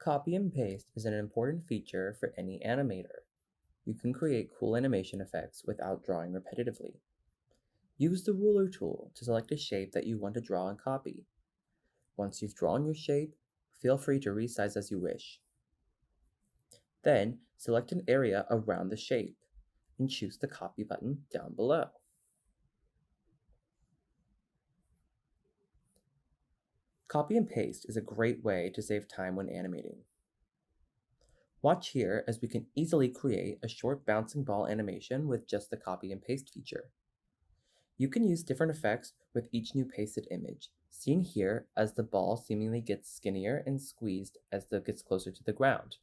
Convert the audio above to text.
Copy and paste is an important feature for any animator. You can create cool animation effects without drawing repetitively. Use the ruler tool to select a shape that you want to draw and copy. Once you've drawn your shape, feel free to resize as you wish. Then, select an area around the shape and choose the copy button down below. Copy and paste is a great way to save time when animating. Watch here as we can easily create a short bouncing ball animation with just the copy and paste feature. You can use different effects with each new pasted image, seen here as the ball seemingly gets skinnier and squeezed as it gets closer to the ground.